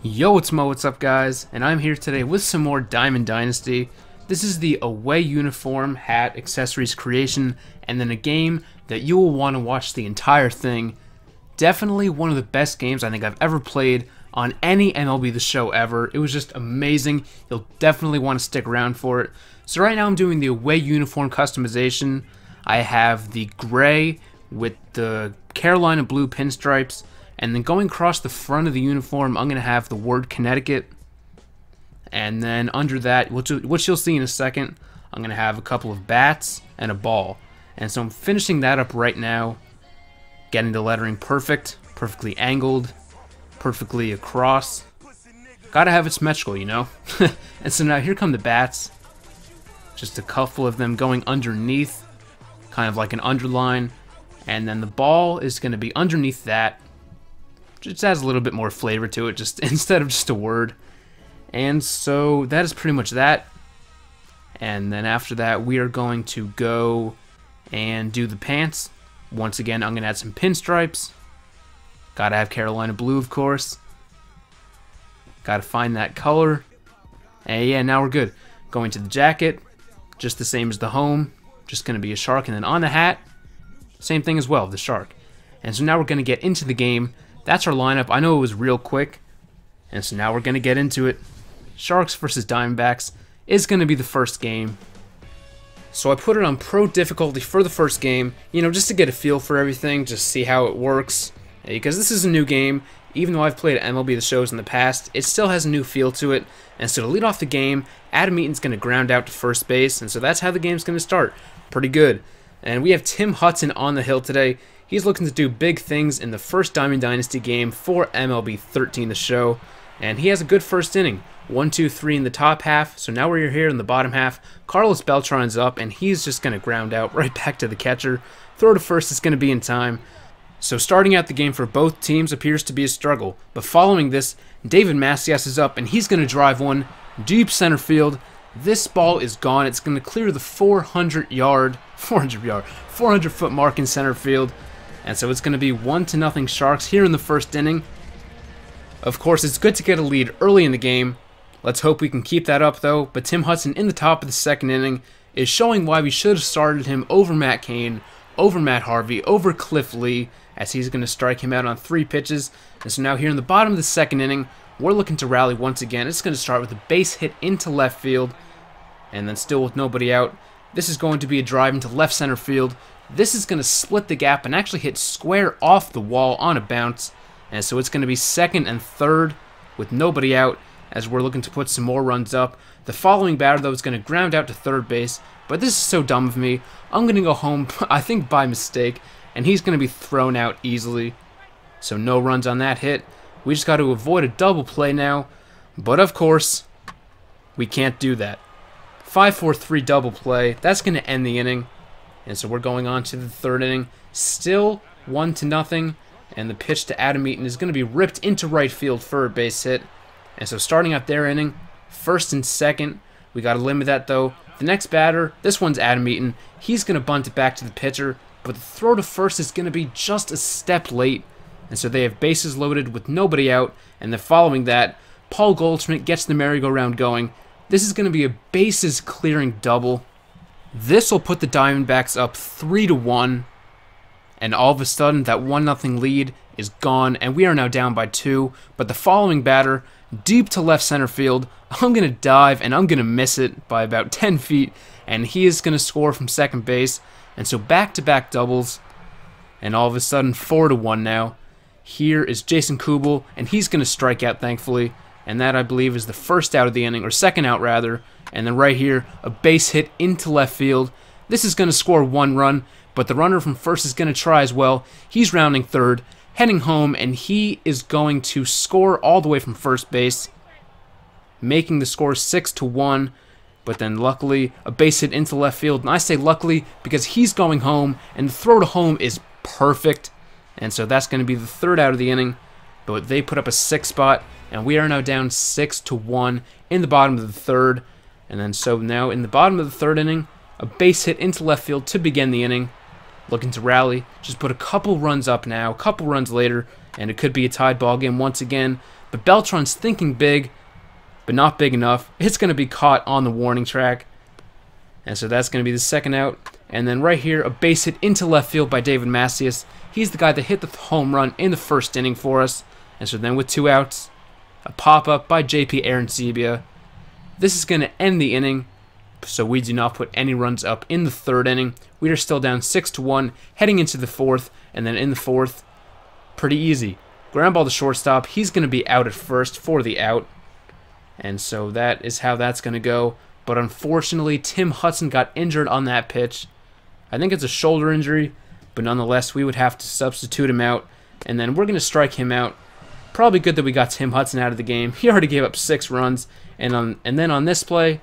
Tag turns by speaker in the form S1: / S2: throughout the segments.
S1: Yo, it's Mo, what's up guys? And I'm here today with some more Diamond Dynasty. This is the away uniform, hat, accessories creation, and then a game that you will want to watch the entire thing. Definitely one of the best games I think I've ever played on any MLB The Show ever. It was just amazing. You'll definitely want to stick around for it. So right now I'm doing the away uniform customization. I have the gray with the Carolina blue pinstripes. And then going across the front of the uniform, I'm going to have the word Connecticut. And then under that, which you'll see in a second, I'm going to have a couple of bats and a ball. And so I'm finishing that up right now. Getting the lettering perfect, perfectly angled, perfectly across. Gotta have it symmetrical, you know? And so now here come the bats. Just a couple of them going underneath, kind of like an underline. And then the ball is going to be underneath that. Just adds a little bit more flavor to it, just instead of just a word. And so that is pretty much that. And then after that, we are going to go and do the pants. Once again, I'm going to add some pinstripes. Gotta have Carolina blue, of course. Gotta find that color. And yeah, now we're good. Going to the jacket, just the same as the home. Just going to be a shark. And then on the hat, same thing as well, the shark. And so now we're going to get into the game. That's our lineup. I know it was real quick, and so now we're going to get into it. Sharks versus Diamondbacks is going to be the first game. So I put it on pro difficulty for the first game, you know, just to get a feel for everything, just see how it works. Because this is a new game, even though I've played MLB The Shows in the past, it still has a new feel to it. And so to lead off the game, Adam Eaton's going to ground out to first base, and so that's how the game's going to start. Pretty good. And we have Tim Hudson on the hill today. He's looking to do big things in the first Diamond Dynasty game for MLB 13 The Show. And he has a good first inning. 1, 2, 3 in the top half. So now we're here in the bottom half. Carlos Beltran's up, and he's just going to ground out right back to the catcher. Throw to first is going to be in time. So starting out the game for both teams appears to be a struggle. But following this, David Macias is up, and he's going to drive one deep center field. This ball is gone. It's going to clear the 400 foot mark in center field. And so it's going to be 1-0 Sharks here in the first inning. Of course, it's good to get a lead early in the game. Let's hope we can keep that up, though. But Tim Hudson in the top of the second inning is showing why we should have started him over Matt Cain, over Matt Harvey, over Cliff Lee, as he's going to strike him out on 3 pitches. And so now here in the bottom of the second inning, we're looking to rally once again. It's going to start with a base hit into left field, and then still with nobody out. This is going to be a drive into left center field. This is going to split the gap and actually hit square off the wall on a bounce. And so it's going to be second and third with nobody out as we're looking to put some more runs up. The following batter, though, is going to ground out to third base. But this is so dumb of me. I'm going to go home, I think by mistake, and he's going to be thrown out easily. So no runs on that hit. We just got to avoid a double play now. But of course, we can't do that. 5-4-3 double play. That's going to end the inning. And so we're going on to the third inning. Still 1-0. And the pitch to Adam Eaton is going to be ripped into right field for a base hit. And so starting out their inning, first and second. We got to limit that, though. The next batter, this one's Adam Eaton. He's going to bunt it back to the pitcher. But the throw to first is going to be just a step late. And so they have bases loaded with nobody out. And then following that, Paul Goldschmidt gets the merry-go-round going. This is going to be a bases-clearing double. This will put the Diamondbacks up 3-1, and all of a sudden that 1-0 lead is gone, and we are now down by 2. But the following batter, deep to left center field, I'm going to dive, and I'm going to miss it by about 10 feet, and he is going to score from second base. And so back-to-back doubles, and all of a sudden 4-1 now. Here is Jason Kubel, and he's going to strike out, thankfully. And that, I believe, is the first out of the inning, or second out, rather. And then right here, a base hit into left field. This is going to score 1 run, but the runner from first is going to try as well. He's rounding third, heading home, and he is going to score all the way from first base, making the score 6-1. But then luckily, a base hit into left field. And I say luckily because he's going home, and the throw to home is perfect. And so that's going to be the third out of the inning. But they put up a 6 spot, and we are now down 6-1 in the bottom of the third. And then so now in the bottom of the third inning, a base hit into left field to begin the inning. Looking to rally, just put a couple runs up now, a couple runs later, and it could be a tied ball game once again. But Beltran's thinking big, but not big enough. It's going to be caught on the warning track. And so that's going to be the second out. And then right here, a base hit into left field by David Macias. He's the guy that hit the home run in the first inning for us. And so then with 2 outs, a pop-up by JP Arencibia. This is going to end the inning, so we do not put any runs up in the 3rd inning. We are still down 6-1, heading into the 4th, and then in the 4th, pretty easy. Ground ball to shortstop. He's going to be out at first for the out. And so that is how that's going to go. But unfortunately, Tim Hudson got injured on that pitch. I think it's a shoulder injury, but nonetheless, we would have to substitute him out. And then we're going to strike him out. Probably good that we got Tim Hudson out of the game. He already gave up 6 runs. And then on this play,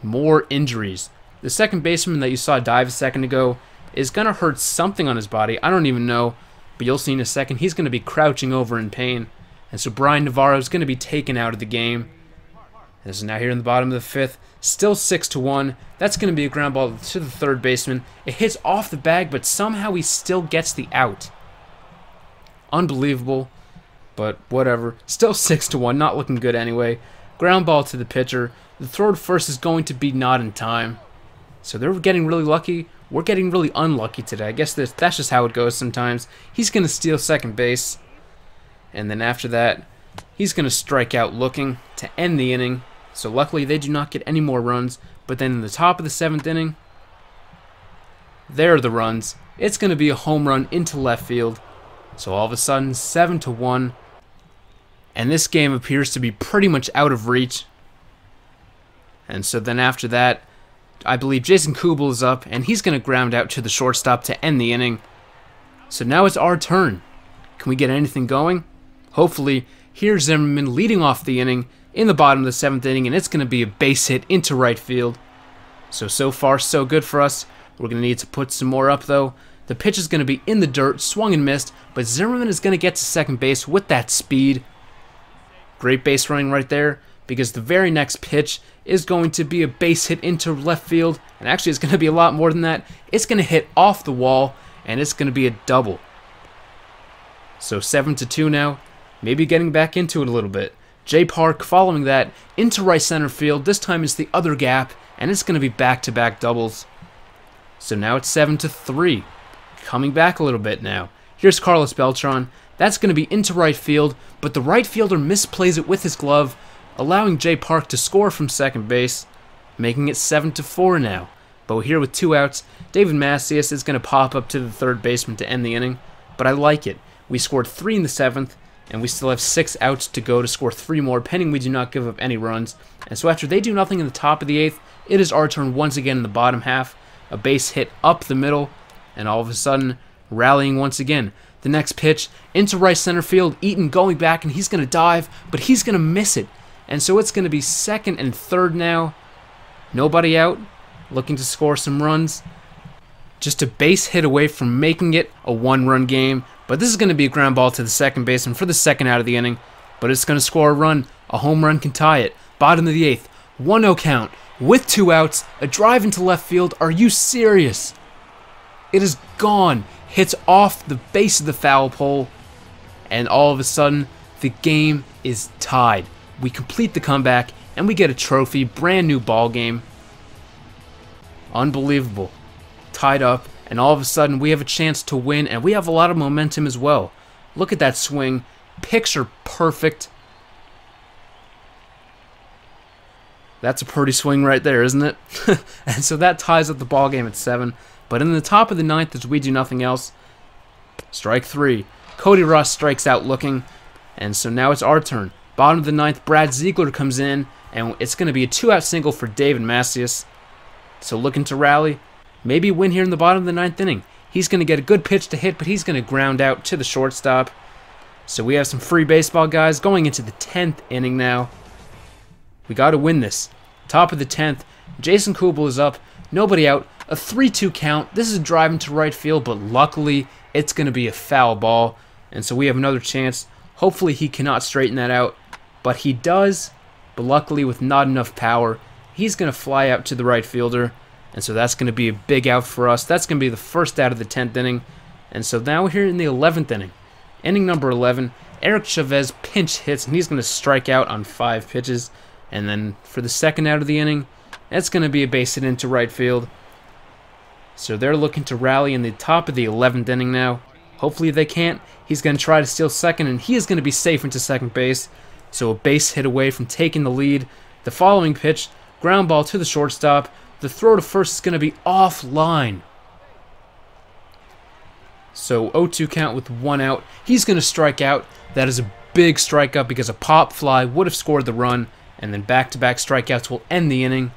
S1: more injuries. The second baseman that you saw dive a second ago is going to hurt something on his body. I don't even know, but you'll see in a second. He's going to be crouching over in pain. And so Brian Navarro is going to be taken out of the game. And so now here in the bottom of the 5th, still 6-1. That's going to be a ground ball to the 3rd baseman. It hits off the bag, but somehow he still gets the out. Unbelievable, but whatever. Still 6-1, not looking good anyway. Ground ball to the pitcher. The throw to first is going to be not in time. So they're getting really lucky. We're getting really unlucky today. I guess that's just how it goes sometimes. He's going to steal second base. And then after that, he's going to strike out looking to end the inning. So luckily they do not get any more runs. But then in the top of the 7th inning, there are the runs. It's going to be a home run into left field. So all of a sudden, 7-1. And this game appears to be pretty much out of reach. And so then after that, I believe Jason Kubel is up, and he's going to ground out to the shortstop to end the inning. So now it's our turn. Can we get anything going? Hopefully. Here's Zimmerman leading off the inning in the bottom of the 7th inning, and it's going to be a base hit into right field. So far, so good for us. We're going to need to put some more up, though. The pitch is going to be in the dirt, swung and missed, but Zimmerman is going to get to second base with that speed. Great base running right there, because the very next pitch is going to be a base hit into left field, and actually it's going to be a lot more than that. It's going to hit off the wall, and it's going to be a double. So 7-2 now, maybe getting back into it a little bit. Jay Park following that into right center field. This time it's the other gap, and it's going to be back-to-back doubles. So now it's 7-3, coming back a little bit now. Here's Carlos Beltran. That's going to be into right field, but the right fielder misplays it with his glove, allowing Jay Park to score from second base, making it 7-4 now. But here with 2 outs, David Macias is going to pop up to the 3rd baseman to end the inning, but I like it. We scored 3 in the 7th, and we still have 6 outs to go to score 3 more, pending we do not give up any runs. And so after they do nothing in the top of the 8th, it is our turn once again in the bottom half. A base hit up the middle, and all of a sudden, rallying once again. The next pitch into right center field. Eaton going back, and he's going to dive, but he's going to miss it. And so it's going to be 2nd and 3rd now. Nobody out, looking to score some runs. Just a base hit away from making it a 1-run game. But this is going to be a ground ball to the second baseman for the 2nd out of the inning. But it's going to score a run. A home run can tie it. Bottom of the 8th. 1-0 count. With 2 outs. A drive into left field. Are you serious? It is gone. Hits off the base of the foul pole. And all of a sudden, the game is tied. We complete the comeback. And we get a trophy. Brand new ball game. Unbelievable. Tied up. And all of a sudden, we have a chance to win, and we have a lot of momentum as well. Look at that swing. Picture perfect. That's a pretty swing right there, isn't it? And so that ties up the ball game at 7. But in the top of the 9th, as we do nothing else, strike 3. Cody Ross strikes out looking, and so now it's our turn. Bottom of the 9th, Brad Ziegler comes in, and it's going to be a 2-out single for David Macias. So looking to rally. Maybe win here in the bottom of the 9th inning. He's going to get a good pitch to hit, but he's going to ground out to the shortstop. So we have some free baseball guys going into the 10th inning now. We got to win this. Top of the 10th, Jason Kubel is up. Nobody out. A 3-2 count. This is driving to right field, but luckily it's going to be a foul ball. And so we have another chance. Hopefully he cannot straighten that out. But he does, but luckily with not enough power. He's going to fly out to the right fielder. And so that's going to be a big out for us. That's going to be the 1st out of the 10th inning. And so now we're here in the 11th inning. Inning number 11. Eric Chavez pinch hits, and he's going to strike out on 5 pitches. And then for the second out of the inning, it's going to be a base hit into right field. So they're looking to rally in the top of the 11th inning now. Hopefully they can't. He's going to try to steal second, and he is going to be safe into second base. So a base hit away from taking the lead. The following pitch, ground ball to the shortstop. The throw to first is going to be offline. So 0-2 count with 1 out. He's going to strike out. That is a big strikeout because a pop fly would have scored the run. And then back-to-back strikeouts will end the inning.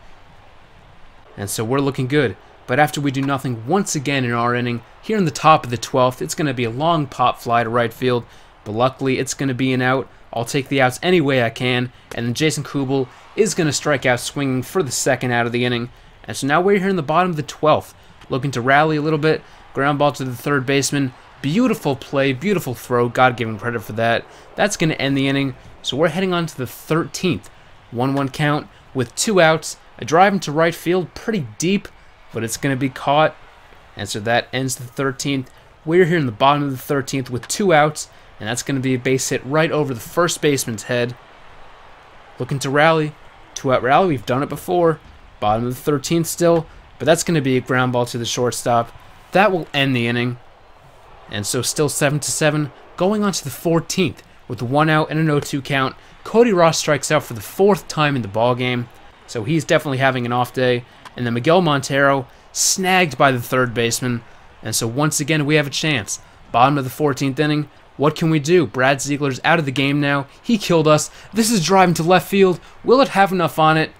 S1: And so we're looking good. But after we do nothing once again in our inning, here in the top of the 12th, it's going to be a long pop fly to right field. But luckily, it's going to be an out. I'll take the outs any way I can. And then Jason Kubel is going to strike out swinging for the second out of the inning. And so now we're here in the bottom of the 12th, looking to rally a little bit. Ground ball to the third baseman. Beautiful play, beautiful throw. Gotta give him credit for that. That's going to end the inning. So we're heading on to the 13th. 1-1 count with 2 outs. A drive into right field, pretty deep, but it's going to be caught. And so that ends the 13th. We're here in the bottom of the 13th with 2 outs, and that's going to be a base hit right over the first baseman's head. Looking to rally. 2-out rally, we've done it before. Bottom of the 13th still, but that's going to be a ground ball to the shortstop. That will end the inning. And so still 7-7, going on to the 14th with 1 out and an 0-2 count. Cody Ross strikes out for the 4th time in the ballgame, so he's definitely having an off day. And then Miguel Montero snagged by the third baseman, and so once again we have a chance. Bottom of the 14th inning, what can we do? Brad Ziegler's out of the game now. He killed us. This is driving to left field. Will it have enough on it?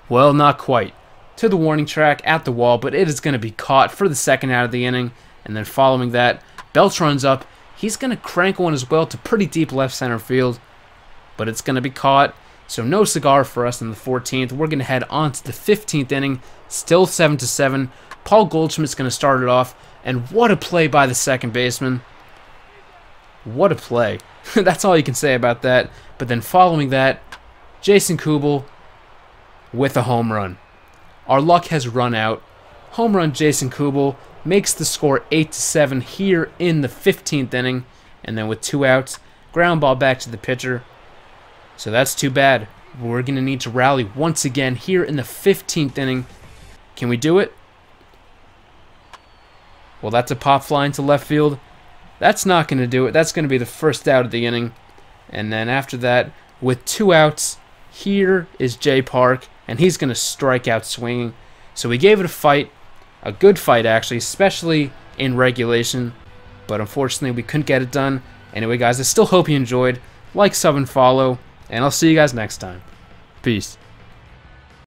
S1: Well, not quite. To the warning track at the wall, but it is going to be caught for the second out of the inning. And then following that, Belch runs up. He's going to crank one as well to pretty deep left center field, but it's going to be caught. So no cigar for us in the 14th. We're going to head on to the 15th inning, still 7-7. Paul Goldschmidt's going to start it off, and what a play by the second baseman. What a play. That's all you can say about that. But then following that, Jason Kubel with a home run. Our luck has run out. Home run Jason Kubel makes the score 8-7 here in the 15th inning. And then with 2 outs, ground ball back to the pitcher. So that's too bad. We're going to need to rally once again here in the 15th inning. Can we do it? Well, that's a pop fly into left field. That's not going to do it. That's going to be the first out of the inning. And then after that, with 2 outs, here is Jay Park, and he's going to strike out swinging. So we gave it a fight, a good fight actually, especially in regulation. But unfortunately, we couldn't get it done. Anyway, guys, I still hope you enjoyed. Like, sub, and follow, and I'll see you guys next time. Peace.